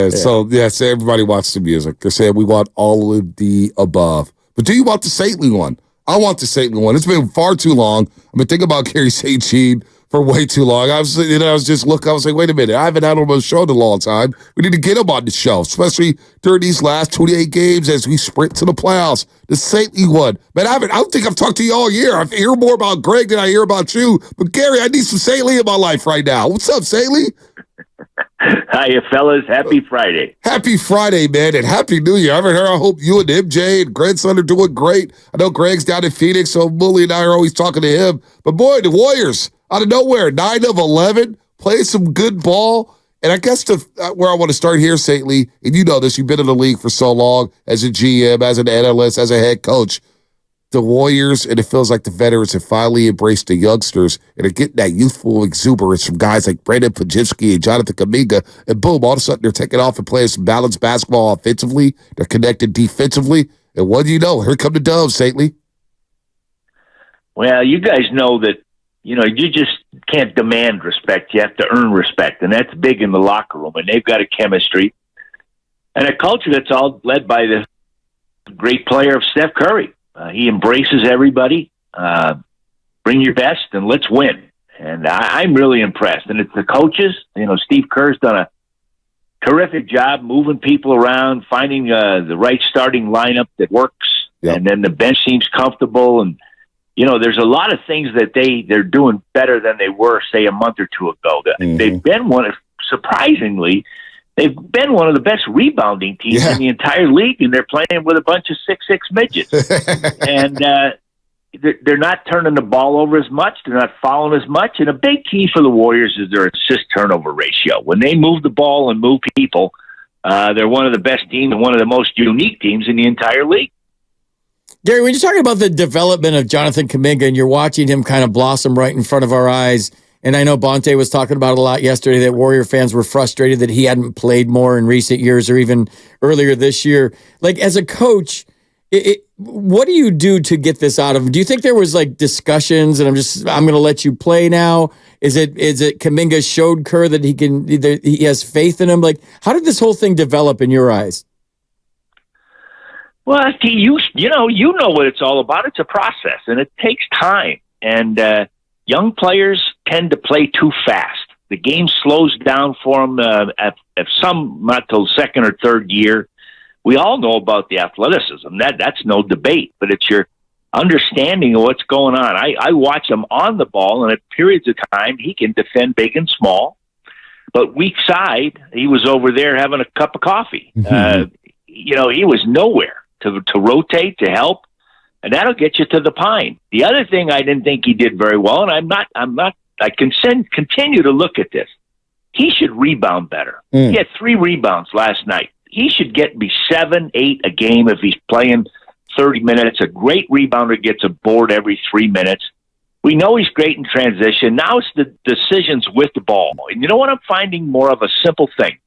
So, yes, everybody wants the music. They're saying we want all of the above. But do you want the saintly one? I want the saintly one. It's been far too long. I've been thinking about Garry St. Jean for way too long. I was just looking. I was like, wait a minute. I haven't had him on the show in a long time. We need to get him on the show, especially during these last 28 games as we sprint to the playoffs. The saintly one. Man, I don't think I've talked to you all year. I hear more about Greg than I hear about you. But, Garry, I need some saintly in my life right now. What's up, saintly? Hiya, fellas. Happy Friday. Happy Friday, man, and Happy New Year. I hope you and MJ and grandson are doing great. I know Greg's down in Phoenix, so Mully and I are always talking to him. But, boy, the Warriors, out of nowhere, 9 of 11, playing some good ball. And I guess where I want to start here, Saintly, and you know this, you've been in the league for so long as a GM, as an analyst, as a head coach. The Warriors, and it feels like the veterans have finally embraced the youngsters and are getting that youthful exuberance from guys like Brandon Pajitsky and Jonathan Kuminga, and boom, all of a sudden they're taking off and playing some balanced basketball offensively. They're connected defensively, and what do you know? Here come the Doves, Saintly. Well, you guys know that, you just can't demand respect. You have to earn respect, and that's big in the locker room, and they've got a chemistry and a culture that's all led by the great player of Steph Curry. He embraces everybody. Bring your best and let's win. And I'm really impressed. And it's the coaches. Steve Kerr's done a terrific job moving people around, finding the right starting lineup that works. Yep. And then the bench seems comfortable. And, there's a lot of things that they're doing better than they were, say, a month or two ago. Mm-hmm. They've been surprisingly, they've been one of the best rebounding teams in the entire league, and they're playing with a bunch of 6'6" midgets. And they're not turning the ball over as much. They're not fouling as much. And a big key for the Warriors is their assist-turnover ratio. When they move the ball and move people, they're one of the best teams and one of the most unique teams in the entire league. Garry, when you're talking about the development of Jonathan Kuminga and you're watching him kind of blossom right in front of our eyes, and I know Bonte was talking about it a lot yesterday that Warrior fans were frustrated that he hadn't played more in recent years or even earlier this year. Like, as a coach, what do you do to get this out of him? Do you think there was discussions and I'm going to let you play now? Is it Kuminga showed Kerr that he has faith in him? Like, how did this whole thing develop in your eyes? Well, you know what it's all about. It's a process and it takes time. And, young players tend to play too fast. The game slows down for them at some, not till second or third year. We all know about the athleticism. That's no debate, but it's your understanding of what's going on. I watch him on the ball, and at periods of time, he can defend big and small. But weak side, he was over there having a cup of coffee. Mm-hmm. He was nowhere to rotate, to help. And that'll get you to the pine. The other thing I didn't think he did very well, and I continue to look at this. He should rebound better. He had 3 rebounds last night. He should be 7, 8 a game if he's playing 30 minutes. A great rebounder gets a board every 3 minutes. We know he's great in transition. Now it's the decisions with the ball. And you know what I'm finding more of? A simple thing.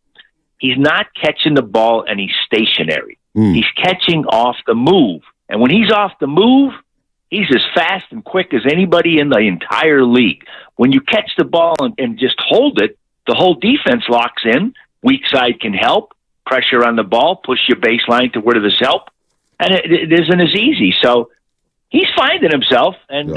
He's not catching the ball and he's stationary. He's catching off the move. And when he's off the move, he's as fast and quick as anybody in the entire league. When you catch the ball and just hold it, the whole defense locks in. Weak side can help. Pressure on the ball, push your baseline to where does help. And it isn't as easy. So he's finding himself, and,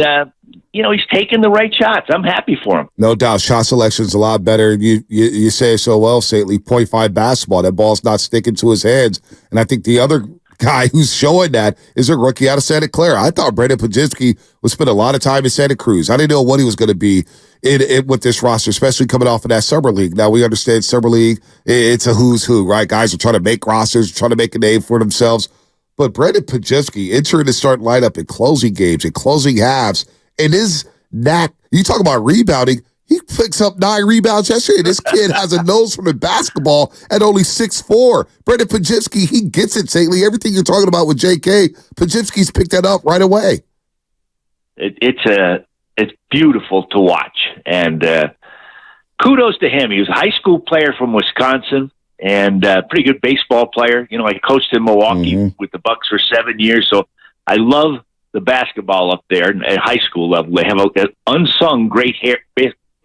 he's taking the right shots. I'm happy for him. No doubt. Shot selection's a lot better. You say it so well, Saintly. .5 basketball. That ball's not sticking to his hands. And I think the other guy who's showing that is a rookie out of Santa Clara. I thought Brandon Pajitsky would spend a lot of time in Santa Cruz. I didn't know what he was going to be in with this roster, especially coming off of that Summer League. Now, we understand Summer League, it's a who's who, right? Guys are trying to make rosters, trying to make a name for themselves. But Brandon Pajitsky entering the starting lineup in closing games and closing halves, and his knack, you talk about rebounding, he picks up 9 rebounds yesterday. This kid has a nose for the basketball at only 6'4". Brandon Pajitsky, he gets it, Saintly. Everything you're talking about with JK, Pajitsky's picked that up right away. It's beautiful to watch. And kudos to him. He was a high school player from Wisconsin and a pretty good baseball player. I coached in Milwaukee with the Bucks for 7 years. So I love the basketball up there at high school level. They have an unsung great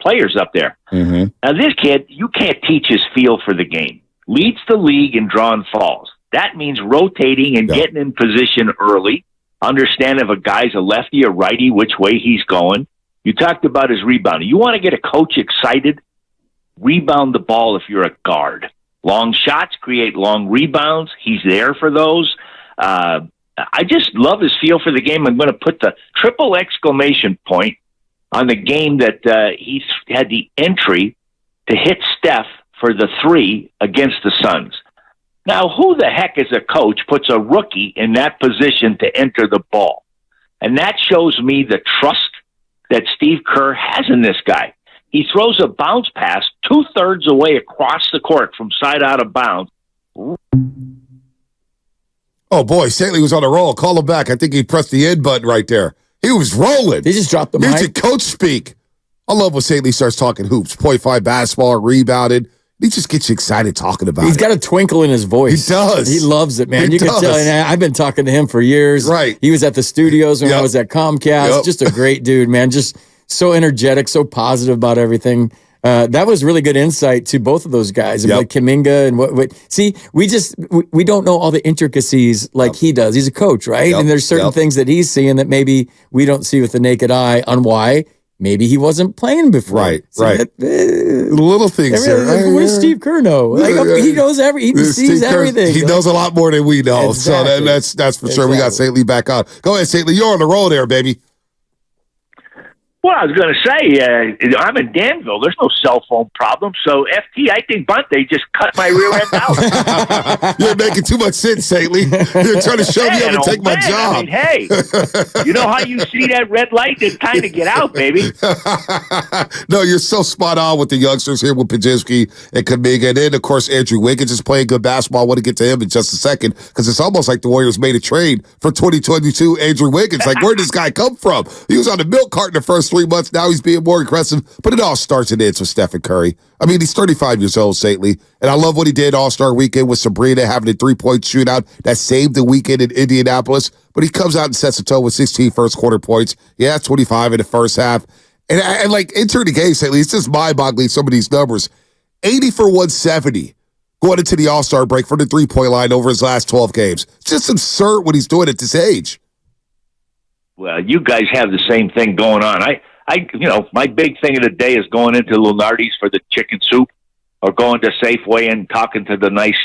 players up there. Now, this kid, you can't teach his feel for the game. leads the league in drawn fouls. That means rotating and getting in position early, understand if a guy's a lefty or righty, which way he's going. You talked about his rebounding. You want to get a coach excited? Rebound the ball if you're a guard. Long shots create long rebounds. He's there for those. I just love his feel for the game. I'm going to put the triple exclamation point on the game that he's had the entry to hit Steph for the 3 against the Suns. Now, who the heck as a coach puts a rookie in that position to enter the ball? And that shows me the trust that Steve Kerr has in this guy. He throws a bounce pass 2/3 away across the court from side out of bounds. Oh, boy, Staley was on a roll. Call him back. I think he pressed the end button right there. He was rolling. They just dropped the mic. mic. Here's your coach speak. I love when Staley starts talking hoops. .5 basketball, rebounded. He just gets you excited talking about it. He's got a twinkle in his voice. He does. He loves it, man. He You can does. tell. And I've been talking to him for years. Right. He was at the studios when I was at Comcast. Yep. Just a great dude, man. Just so energetic, so positive about everything. That was really good insight to both of those guys. Like Kuminga and what. See, we don't know all the intricacies like he does. He's a coach, right? And there's certain things that he's seeing that maybe we don't see with the naked eye on why maybe he wasn't playing before. Right, so right. Little things there. What does Steve Kerr know? Like, he knows he sees everything. He knows a lot more than we know. Exactly. So that's for sure. We got Staley back on. Go ahead, Staley. You're on the roll there, baby. Well, I was going to say, I'm in Danville. There's no cell phone problem. So, FT, I think Bunte just cut my rear end out. You're making too much sense, Staley. You're trying to show me how to take my job. I mean, hey, you know how you see that red light? It's time to get out, baby. No, you're so spot on with the youngsters here with Pajinski and Kuminga. And then, of course, Andrew Wiggins is playing good basketball. I want to get to him in just a second because it's almost like the Warriors made a trade for 2022 Andrew Wiggins. Like, where did this guy come from? He was on the milk carton the first 3 months. Now he's being more aggressive, but it all starts and ends with Stephen Curry. I mean, he's 35 years old, Staley, and I love what he did All-Star Weekend with Sabrina having a 3-point shootout that saved the weekend in Indianapolis, but he comes out and sets a tone with 16 first-quarter points. Yeah, 25 in the first half. And like, entering the game, Staley, it's just mind-boggling, some of these numbers. 80 for 170 going into the All-Star break for the three-point line over his last 12 games. It's just absurd what he's doing at this age. Well, you guys have the same thing going on. My big thing of the day is going into Lunardi's for the chicken soup, or going to Safeway and talking to the nice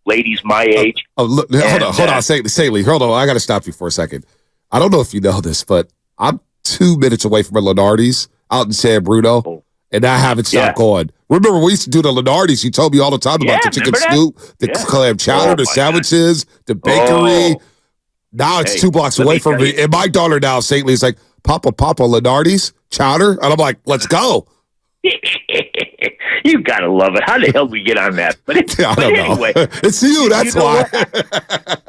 ladies my age. Hold on, Staley, hold on. I got to stop you for a second. I don't know if you know this, but I'm 2 minutes away from a Lunardi's out in San Bruno, and I haven't stopped going. Remember, we used to do the Lunardi's. You told me all the time about the chicken soup, the clam chowder, the sandwiches, the bakery. Now it's 2 blocks away from me. And my daughter now, Staley, is like, Papa, Lunardi's chowder? And I'm like, let's go. You got to love it. How the hell did we get on that? But anyway. It's you, that's why.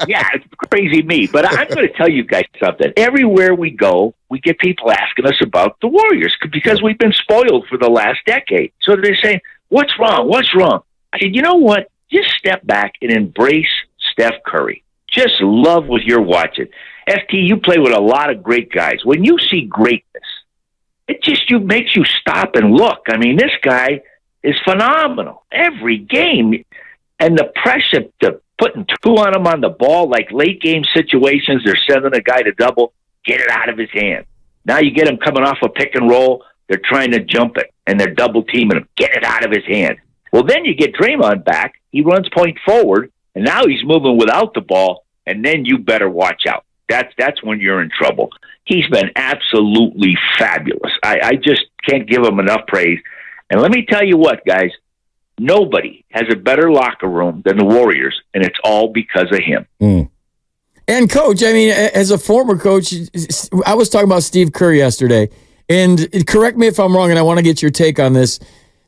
Yeah, it's crazy me. But I'm going to tell you guys something. Everywhere we go, we get people asking us about the Warriors because we've been spoiled for the last decade. So they're saying, what's wrong? What's wrong? I said, you know what? Just step back and embrace Steph Curry. Just love what you're watching. FT, you play with a lot of great guys. When you see greatness, it just makes you stop and look. I mean, this guy is phenomenal every game. And the pressure to putting 2 on him on the ball, like late game situations, they're sending a guy to double, get it out of his hand. Now you get him coming off a pick and roll, they're trying to jump it, and they're double teaming him, get it out of his hand. Well, then you get Draymond back, he runs point forward, and now he's moving without the ball, and then you better watch out. That's when you're in trouble. He's been absolutely fabulous. I just can't give him enough praise. And let me tell you what, guys, nobody has a better locker room than the Warriors, and it's all because of him. And, Coach, I mean, as a former coach, I was talking about Steve Kerr yesterday, and correct me if I'm wrong, and I want to get your take on this.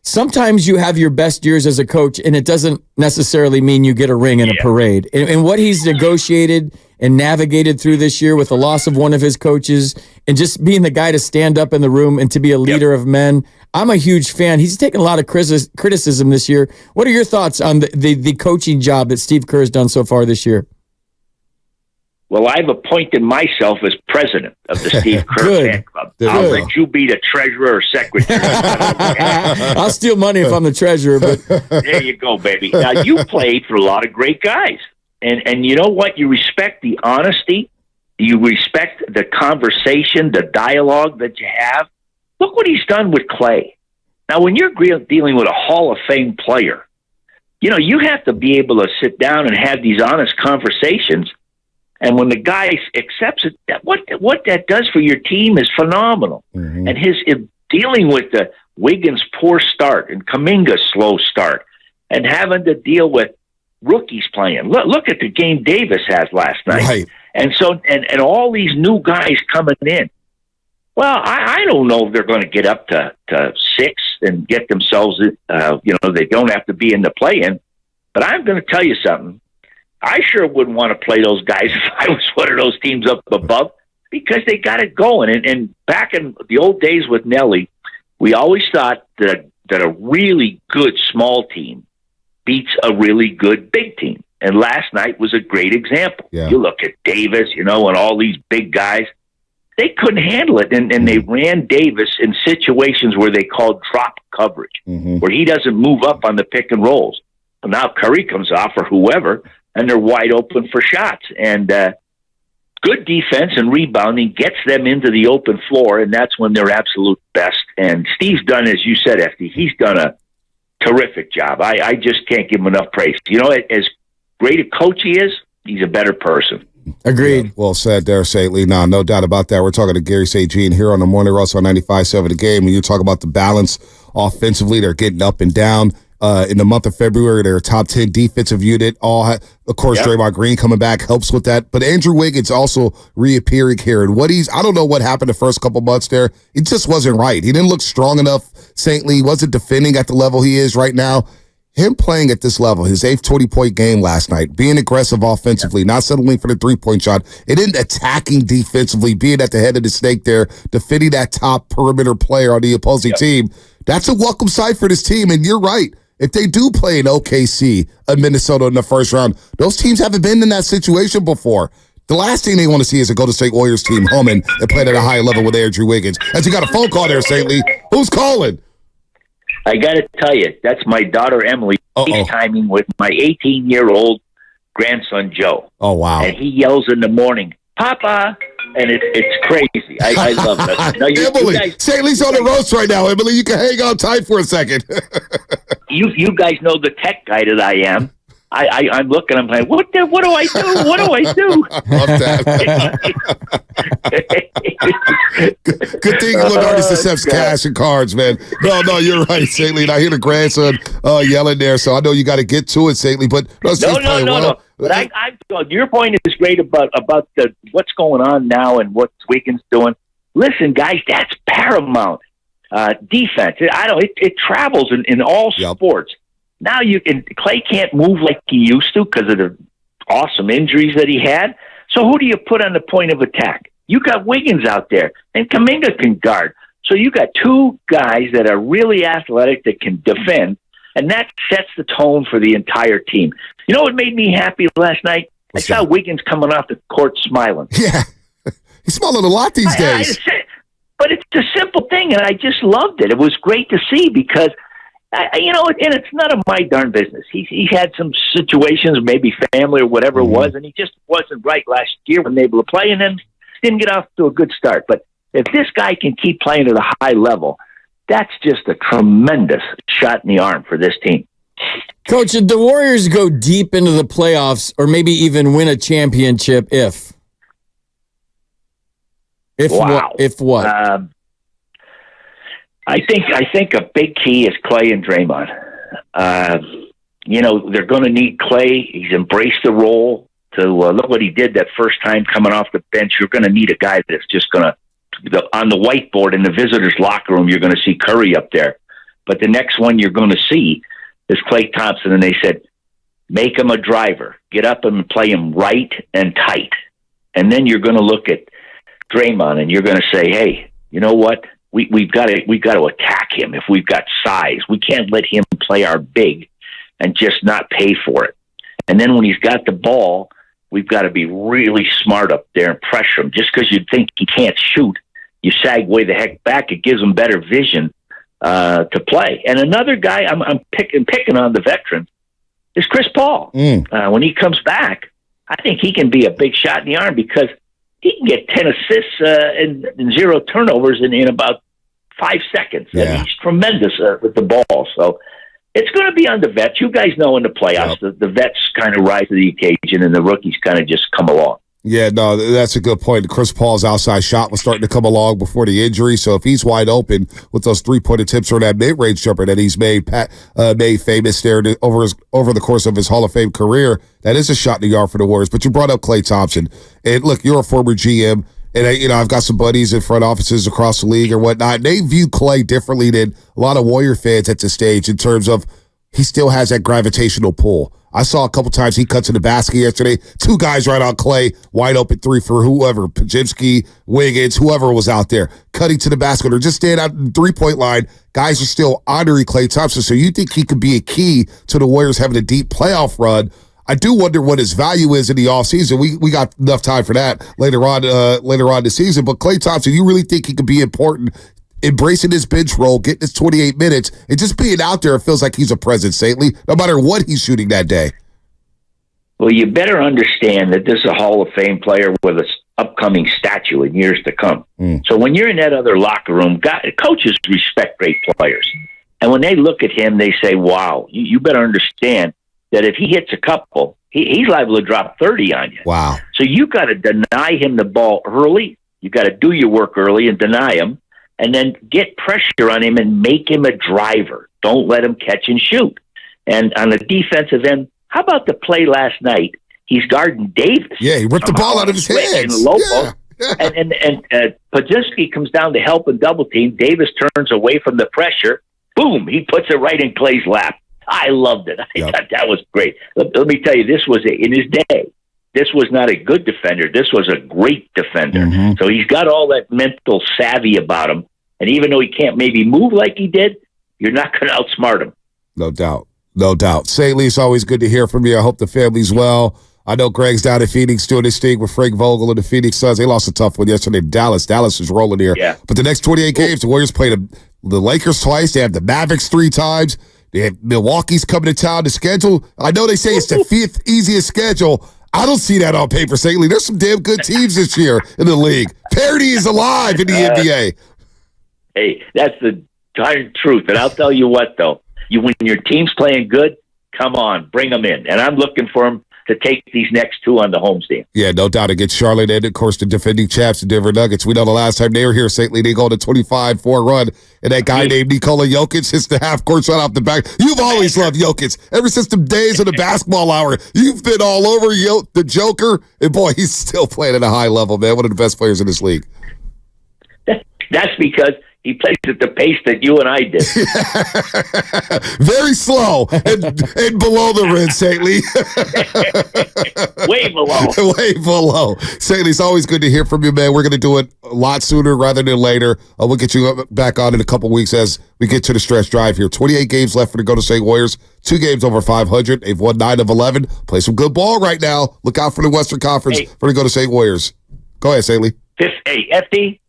Sometimes you have your best years as a coach, and it doesn't necessarily mean you get a ring in a parade. And what he's negotiated and navigated through this year with the loss of one of his coaches and just being the guy to stand up in the room and to be a leader of men, I'm a huge fan. He's taken a lot of criticism this year. What are your thoughts on the coaching job that Steve Kerr has done so far this year? Well, I've appointed myself as president of the Steve Kerr Fan Club. I'll let you be the treasurer or secretary. I'll steal money if I'm the treasurer. But there you go, baby. Now, you played for a lot of great guys. And you know what? You respect the honesty. You respect the conversation, the dialogue that you have. Look what he's done with Clay. Now, when you're dealing with a Hall of Fame player, you have to be able to sit down and have these honest conversations. And when the guy accepts it, what that does for your team is phenomenal. Mm-hmm. And his dealing with the Wiggins' poor start and Kuminga's slow start and having to deal with rookies playing. Look at the game Davis has last night. Right. And so, and all these new guys coming in. Well, I don't know if they're going to get up to 6 and get themselves, they don't have to be in the play-in. But I'm going to tell you something. I sure wouldn't want to play those guys if I was one of those teams up above, because they got it going. And back in the old days with Nelly, we always thought that a really good small team beats a really good big team. And last night was a great example. Yeah. You look at Davis, and all these big guys. They couldn't handle it, and they ran Davis in situations where they called drop coverage, where he doesn't move up on the pick and rolls. But now Curry comes off, or whoever, and they're wide open for shots. And good defense and rebounding gets them into the open floor, and that's when they're absolute best. And Steve's done, as you said, FD, he's done a terrific job. I just can't give him enough praise. As great a coach he is, he's a better person. Agreed. Yeah, well said there, Saitley. No doubt about that. We're talking to Garry St. Jean here on the Morning Rush on 95.7 The Game. When you talk about the balance offensively, they're getting up and down. In the month of February, they're a top 10 defensive unit. Of course, Draymond Green coming back helps with that. But Andrew Wiggins also reappearing here. And I don't know what happened the first couple months there. It just wasn't right. He didn't look strong enough. Saintly wasn't defending at the level he is right now. Him playing at this level, his 8th 20-point game last night, being aggressive offensively, not settling for the three-point shot, and then attacking defensively, being at the head of the snake there, defending that top perimeter player on the opposing team. That's a welcome sight for this team, and you're right. If they do play in OKC, Minnesota in the first round, those teams haven't been in that situation before. The last thing they want to see is a Golden State Warriors team humming and playing at a high level with Andrew Wiggins. As you got a phone call there, Saintly. Who's calling? I got to tell you, that's my daughter, Emily, FaceTiming with my 18-year-old grandson, Joe. Oh, wow. And he yells in the morning, Papa, and it's crazy. I love that. Now, Emily, Saintly's on the roast right now. Emily, you can hang on tight for a second. you guys know the tech guy that I am. I'm looking. I'm like, what do I do? What do I do? Love that. Good thing Leonardo accepts cash and cards, man. No, you're right, Saintly. I hear the grandson yelling there, so I know you got to get to it, Saintly. But no. But your point is great about what's going on now and what Wiggins doing. Listen, guys, that's paramount. Defense. It travels in all sports. Now Clay can't move like he used to because of the awesome injuries that he had. So who do you put on the point of attack? You got Wiggins out there, and Kuminga can guard. So you got two guys that are really athletic that can defend, and that sets the tone for the entire team. You know what made me happy last night? I saw Wiggins coming off the court smiling. Yeah, he's smiling a lot these days. But it's a simple thing, and I just loved it. It was great to see because and it's none of my darn business. He had some situations, maybe family or whatever it was, and he just wasn't right last year when they were able to play, and then didn't get off to a good start. But if this guy can keep playing at a high level, that's just a tremendous shot in the arm for this team. Coach, did the Warriors go deep into the playoffs or maybe even win a championship if what? I think a big key is Clay and Draymond. They're going to need Clay. He's embraced the role. Look what he did that first time coming off the bench. You're going to need a guy that's just going to, on the whiteboard in the visitors' locker room, you're going to see Curry up there. But the next one you're going to see is Klay Thompson, and they said, make him a driver. Get up and play him right and tight. And then you're going to look at Draymond, and you're going to say, hey, you know what? We've got to attack him if we've got size. We can't let him play our big and just not pay for it. And then when he's got the ball, we've got to be really smart up there and pressure him. Just because you think he can't shoot, you sag way the heck back. It gives him better vision to play. And another guy I'm picking on the veterans is Chris Paul. When he comes back, I think he can be a big shot in the arm because he can get 10 assists and 0 turnovers in about 5 seconds. Yeah. He's tremendous with the ball. So it's going to be on the vets. You guys know in the playoffs, the vets kind of rise to the occasion and the rookies kind of just come along. Yeah, no, that's a good point. Chris Paul's outside shot was starting to come along before the injury, so if he's wide open with those three-point attempts or that mid-range jumper that he's made famous there over the course of his Hall of Fame career, that is a shot in the yard for the Warriors. But you brought up Klay Thompson, and look, you're a former GM, and I've got some buddies in front offices across the league or whatnot. They view Klay differently than a lot of Warrior fans at this stage in terms of he still has that gravitational pull. I saw a couple times he cut to the basket yesterday. 2 guys right on Klay, wide open 3 for whoever, Pajimski, Wiggins, whoever was out there, cutting to the basket or just staying out the 3-point line. Guys are still honoring Klay Thompson. So you think he could be a key to the Warriors having a deep playoff run? I do wonder what his value is in the offseason. We got enough time for that later on this season. But Klay Thompson, you really think he could be important? Embracing his bench role, getting his 28 minutes, and just being out there, it feels like he's a presence, Saintly, no matter what he's shooting that day. Well, you better understand that this is a Hall of Fame player with an upcoming statue in years to come. So when you're in that other locker room, coaches respect great players. And when they look at him, they say, wow, you better understand that if he hits a couple, he's liable to drop 30 on you. Wow. So you got to deny him the ball early. You got to do your work early and deny him. And then get pressure on him and make him a driver. Don't let him catch and shoot. And on the defensive end, how about the play last night? He's guarding Davis. Yeah, he ripped the ball out of his hands. And Pajimski comes down to help and double team. Davis turns away from the pressure. Boom, he puts it right in Klay's lap. I loved it. I thought that was great. Let me tell you, this was in his day. This was not a good defender. This was a great defender. So he's got all that mental savvy about him. And even though he can't maybe move like he did, you're not going to outsmart him. No doubt. No doubt. Saintly, it's always good to hear from you. I hope the family's well. I know Greg's down in Phoenix doing his thing with Frank Vogel and the Phoenix Suns. They lost a tough one yesterday in Dallas. Dallas is rolling here. Yeah. But the next 28 games, the Warriors played the Lakers twice. They have the Mavericks 3 times. They have Milwaukee's coming to town. The schedule, I know they say it's the 5th easiest schedule. I don't see that on paper, Saintly. There's some damn good teams this year in the league. Parity is alive in the NBA. Hey, that's the entire truth. And I'll tell you what, though. When your team's playing good, come on, bring them in. And I'm looking for them to take these next 2 on the homestand. Yeah, no doubt against Charlotte and, of course, the defending champs, the Denver Nuggets. We know the last time they were here, Saintly, they go on a 25-4 run, and that guy named Nikola Jokic hits the half-court shot off the back. You've always loved Jokic. Ever since the days of the basketball hour, you've been all over the Joker, and, boy, he's still playing at a high level, man. One of the best players in this league. That's because he plays at the pace that you and I did. Very slow and below the rim, Saintly. Way below. Way below. Saintly, it's always good to hear from you, man. We're going to do it a lot sooner rather than later. We'll get you back on in a couple weeks as we get to the stretch drive here. 28 games left for the Golden State Warriors. 2 games over 500. They've won 9 of 11. Play some good ball right now. Look out for the Western Conference for the Golden State Warriors. Go ahead, Saintly. Hey, FD.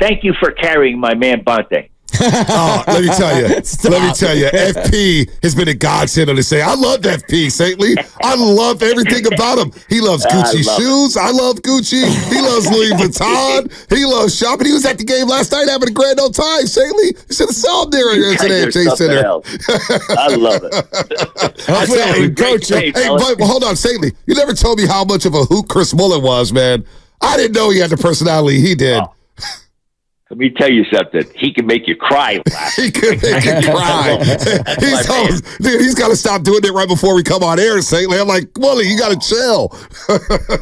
Thank you for carrying my man Bonte. Let me tell you, FP has been a godsend on this day. I love FP, Saintly. I love everything about him. He loves Gucci shoes. I love Gucci. He loves Louis Vuitton. He loves shopping. He was at the game last night having a grand old time, Saintly. You should have saw him there today at Chase Center. I love it. Coach. Hey, but hold on, Saintly. You never told me how much of a hoot Chris Mullin was, man. I didn't know he had the personality he did. Oh. Let me tell you something. He can make you cry. He can make you cry. He's got to stop doing it right before we come on air, Saintly. I'm like, Wooly, you got to chill.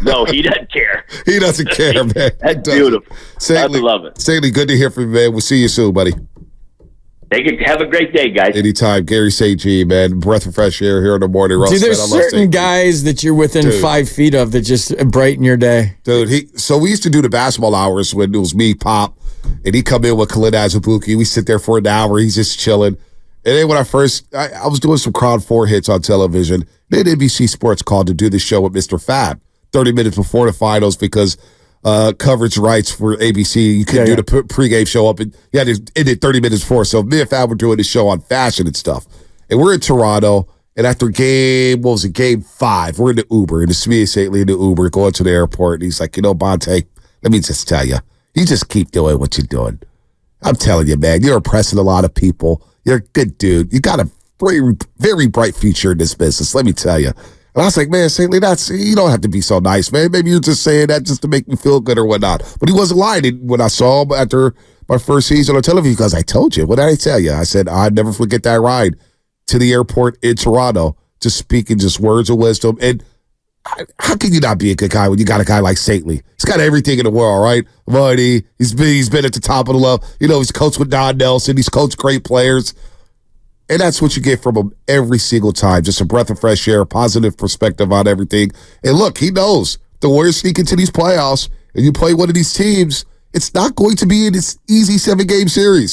No, he doesn't care. He doesn't care, man. That's beautiful. Saintly, I love it. Saintly, good to hear from you, man. We'll see you soon, buddy. Have a great day, guys. Anytime. Gary St. G, man. Breath of fresh air here in the morning. See, there's certain guys that you're within 5 feet of that just brighten your day. Dude, so we used to do the basketball hours when it was me, Pop, and he'd come in with Khalid Azubuike. We sit there for an hour. He's just chilling. And then when I was doing some Crowd 4 hits on television, then NBC Sports called to do the show with Mr. Fab. 30 minutes before the finals because coverage rights for ABC. You couldn't do the pregame show up. And you had to end it 30 minutes before. So me and Fab were doing the show on fashion and stuff. And we're in Toronto. And after game 5, we're in the Uber. And it's me and St. Lee in the Uber going to the airport. And he's like, Bonte, let me just tell you, you just keep doing what you're doing. I'm telling you, man, you're impressing a lot of people. You're a good dude. You got a very, very bright future in this business, let me tell you. And I was like, man, St. Lee, you don't have to be so nice, man. Maybe you're just saying that just to make me feel good or whatnot. But he wasn't lying. When I saw him after my first season on television, because I told you, what did I tell you? I said, I'd never forget that ride to the airport in Toronto, just speaking just words of wisdom. And how can you not be a good guy when you got a guy like St. Lee? He's got everything in the world, right? Money. He's been at the top of the level. He's coached with Don Nelson. He's coached great players. And that's what you get from him every single time. Just a breath of fresh air, positive perspective on everything. And look, he knows the Warriors sneak into these playoffs and you play one of these teams, it's not going to be an easy 7-game series.